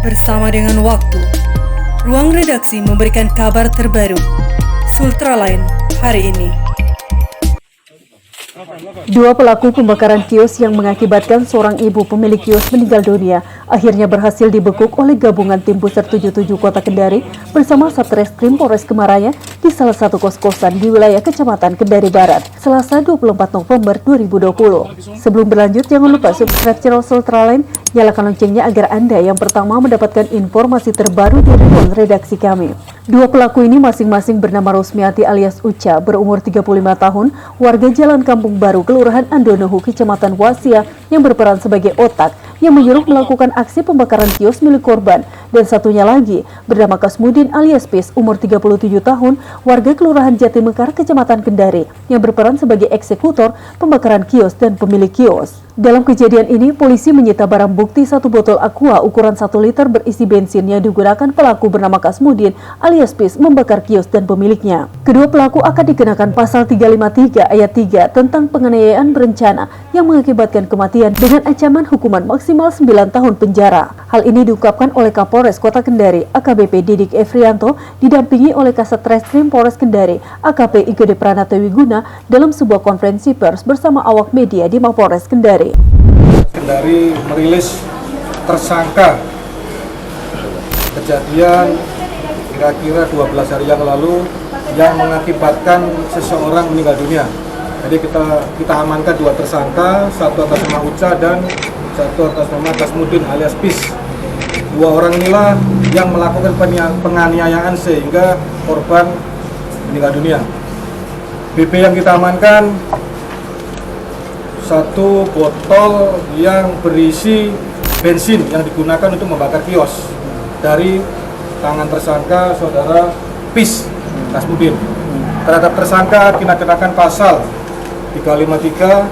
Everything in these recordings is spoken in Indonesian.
bersama dengan waktu. Ruang redaksi memberikan kabar terbaru. Sultraline hari ini. Dua pelaku pembakaran kios yang mengakibatkan seorang ibu pemilik kios meninggal dunia akhirnya berhasil dibekuk oleh gabungan tim Pusat 77 Kota Kendari bersama Satreskrim Polres Kemaraya di salah satu kos-kosan di wilayah Kecamatan Kendari Barat, Selasa 24 November 2020. Sebelum berlanjut, jangan lupa subscribe channel Sultraline, nyalakan loncengnya agar Anda yang pertama mendapatkan informasi terbaru dari ruang redaksi kami. Dua pelaku ini masing-masing bernama Rosmiati alias Uca, berumur 35 tahun, warga Jalan Kampung Baru, Kelurahan Andonohu, Kecamatan Wasia, yang berperan sebagai otak yang menyuruh melakukan aksi pembakaran kios milik korban, dan satunya lagi bernama Kasmudin alias Pis, umur 37 tahun, warga Kelurahan Jatimekar, Kecamatan Kendari, yang berperan sebagai eksekutor pembakaran kios dan pemilik kios. Dalam kejadian ini, polisi menyita barang bukti satu botol aqua ukuran 1 liter berisi bensin yang digunakan pelaku bernama Kasmudin alias Pis membakar kios dan pemiliknya. Kedua pelaku akan dikenakan pasal 353 ayat 3 tentang penganiayaan berencana yang mengakibatkan kematian dengan ancaman hukuman maksimal 9 tahun penjara. Hal ini diungkapkan oleh Kapolres Kota Kendari, AKBP Didik Efrianto, didampingi oleh Kasat Reskrim Polres Kendari, AKP Igede Pranata Wiguna, dalam sebuah konferensi pers bersama awak media di Mapolres Kendari. Kendari merilis tersangka kejadian kira-kira 12 hari yang lalu yang mengakibatkan seseorang meninggal dunia. Jadi kita amankan dua tersangka, satu atas nama Uca dan satu atas nama Kasmudin alias Pis. Dua orang inilah yang melakukan penganiayaan sehingga korban meninggal dunia. BP yang kita amankan satu botol yang berisi bensin yang digunakan untuk membakar kios dari tangan tersangka saudara Pis Kasmudin. Terhadap tersangka kita kenakan pasal 353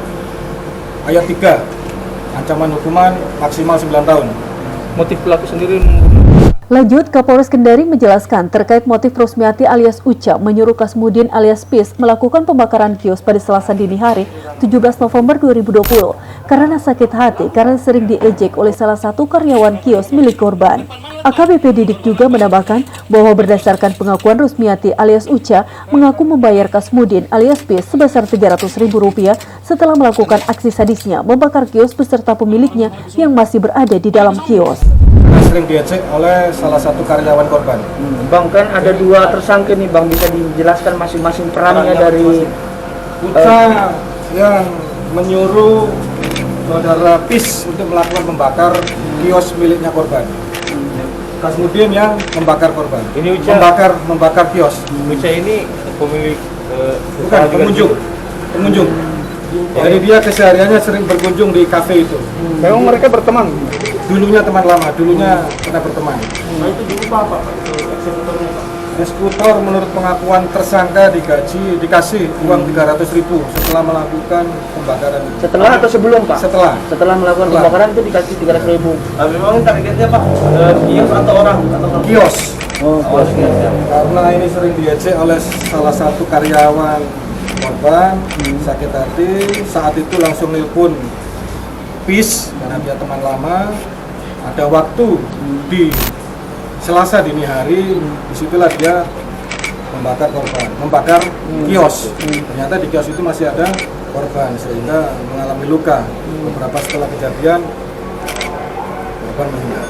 ayat 3, ancaman hukuman maksimal 9 tahun. Motif pelaku sendiri. Lanjut, Kapolres Kendari menjelaskan terkait motif Rosmiati alias Uca menyuruh Kasmudin alias Pis melakukan pembakaran kios pada Selasa dini hari 17 November 2020 karena sakit hati karena sering diejek oleh salah satu karyawan kios milik korban. AKBP Didik juga menambahkan bahwa berdasarkan pengakuan Rosmiati alias Uca mengaku membayar Kasmudin alias Pis sebesar Rp300.000 setelah melakukan aksi sadisnya membakar kios beserta pemiliknya yang masih berada di dalam kios. Sering diejek oleh salah satu karyawan korban. Bang, kan ada dua tersangka nih Bang, bisa dijelaskan masing-masing perannya dari Uca yang menyuruh saudara Pis untuk melakukan membakar kios miliknya korban. Kasmudin yang membakar korban. Ini Uca membakar kios. Uca ini pemilik Bukan, pengunjung. Jadi dia kesehariannya sering berkunjung di kafe itu. Memang mereka berteman. Dulunya teman lama, dulunya pernah berteman. Nah, itu dulu apa eksekutornya Pak? Eksekutor menurut pengakuan tersangka dikasih uang 300.000 setelah melakukan pembakaran. Setelah atau sebelum Pak? Setelah melakukan pembakaran itu dikasih 300.000. Memang targetnya Pak kios atau orang? Kios. Oh, kios. Karena ini sering diejek oleh salah satu karyawan korban, sakit hati, saat itu langsung nelpon Pis karena dia teman lama. Ada waktu di Selasa dini hari, disitulah dia membakar kios. Ternyata di kios itu masih ada korban sehingga mengalami luka. Beberapa setelah kejadian korban meninggal.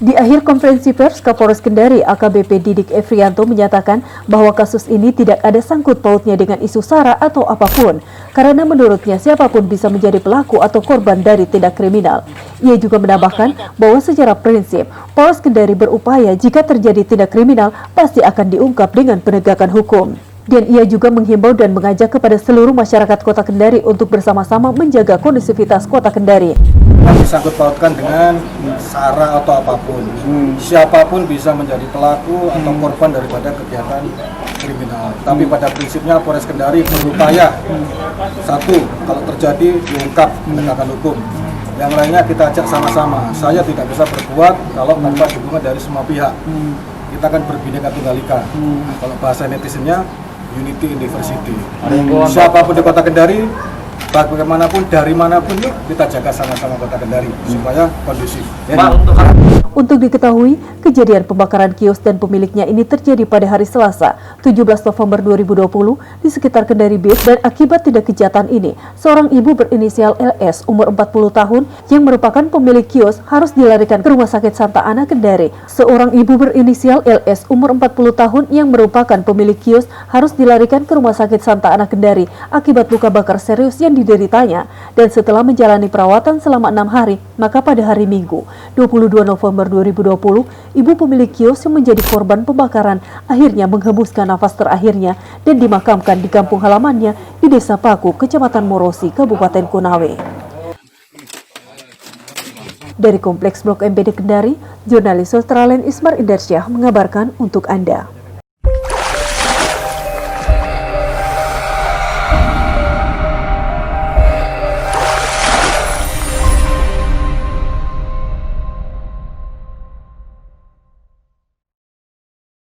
Di akhir konferensi pers, Kapolres Kendari AKBP Didik Efrianto menyatakan bahwa kasus ini tidak ada sangkut pautnya dengan isu SARA atau apapun, karena menurutnya siapapun bisa menjadi pelaku atau korban dari tindak kriminal. Ia juga menambahkan bahwa secara prinsip, Polres Kendari berupaya jika terjadi tindak kriminal pasti akan diungkap dengan penegakan hukum. Dan ia juga menghimbau dan mengajak kepada seluruh masyarakat Kota Kendari untuk bersama-sama menjaga kondusivitas Kota Kendari. Disangkut pautkan dengan SARA atau apapun. Siapapun bisa menjadi pelaku atau korban daripada kegiatan kriminal. Tapi pada prinsipnya Polres Kendari berupaya satu, kalau terjadi diungkap penegakan hukum. Yang lainnya kita ajak sama-sama. Saya tidak bisa berbuat kalau tanpa dukungan dari semua pihak. Kita akan berbineka tunggal ika. Kalau bahasa netizennya Unity University. Siapapun di Kota Kendari, bagaimanapun, dari manapun, yuk kita jaga sama-sama Kota Kendari supaya kondusif. Pak, untuk Untuk diketahui, kejadian pembakaran kios dan pemiliknya ini terjadi pada hari Selasa, 17 November 2020 di sekitar Kendari Beach, dan akibat tindak kejahatan ini, seorang ibu berinisial LS umur 40 tahun yang merupakan pemilik kios harus dilarikan ke Rumah Sakit Santa Ana Kendari. Seorang ibu berinisial LS umur 40 tahun yang merupakan pemilik kios harus dilarikan ke Rumah Sakit Santa Ana Kendari akibat luka bakar serius yang dideritanya, dan setelah menjalani perawatan selama 6 hari, maka pada hari Minggu, 22 November 2020, ibu pemilik kios yang menjadi korban pembakaran akhirnya menghembuskan nafas terakhirnya dan dimakamkan di kampung halamannya di Desa Paku, Kecamatan Morosi, Kabupaten Konawe. Dari Kompleks Blok MBD Kendari, jurnalis Sultraland Ismar Indarsyah mengabarkan untuk Anda.